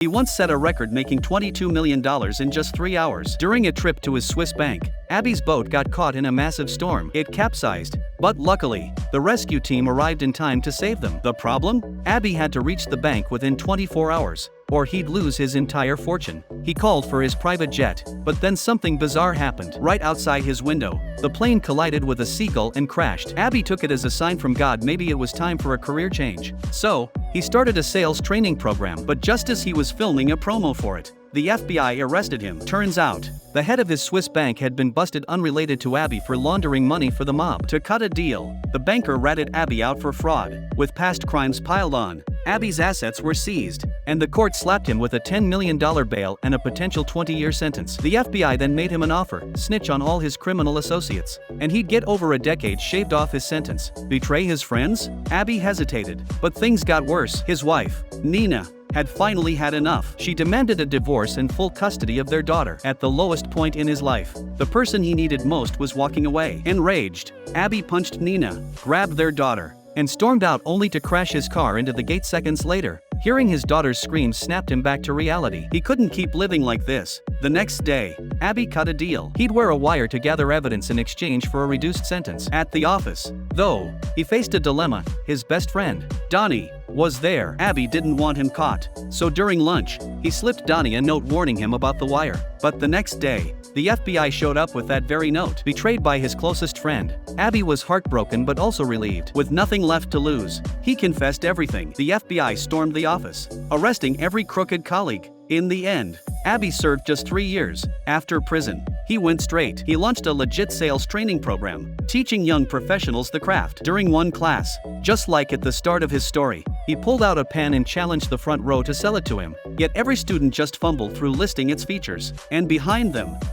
He once set a record making $22 million in just 3 hours. During a trip to his Swiss bank, Abby's boat got caught in a massive storm. It capsized, but luckily, the rescue team arrived in time to save them. The problem? Abby had to reach the bank within 24 hours, or he'd lose his entire fortune. He called for his private jet, but then something bizarre happened. Right outside his window, the plane collided with a seagull and crashed. Abby took it as a sign from God maybe it was time for a career change. So, he started a sales training program, but just as he was filming a promo for it, the FBI arrested him. Turns out, the head of his Swiss bank had been busted unrelated to Abby for laundering money for the mob. To cut a deal, the banker ratted Abby out for fraud. With past crimes piled on, Abby's assets were seized, and the court slapped him with a $10 million bail and a potential 20-year sentence. The FBI then made him an offer: snitch on all his criminal associates, and he'd get over a decade shaved off his sentence. Betray his friends? Abby hesitated, but things got worse. His wife, Nina, had finally had enough. She demanded a divorce and full custody of their daughter. At the lowest point in his life, the person he needed most was walking away. Enraged, Abby punched Nina, grabbed their daughter, and stormed out only to crash his car into the gate seconds later. Hearing his daughter's screams snapped him back to reality. He couldn't keep living like this. The next day, Abby cut a deal. He'd wear a wire to gather evidence in exchange for a reduced sentence. At the office, though, he faced a dilemma. His best friend, Donnie, was there. Abby didn't want him caught, so during lunch, he slipped Donnie a note warning him about the wire. But the next day, the FBI showed up with that very note. Betrayed by his closest friend, Abby was heartbroken but also relieved. With nothing left to lose, he confessed everything. The FBI stormed the office, arresting every crooked colleague. In the end, Abby served just 3 years. After prison, he went straight. He launched a legit sales training program, teaching young professionals the craft. During one class, just like at the start of his story, he pulled out a pen and challenged the front row to sell it to him. Yet every student just fumbled through listing its features. And behind them,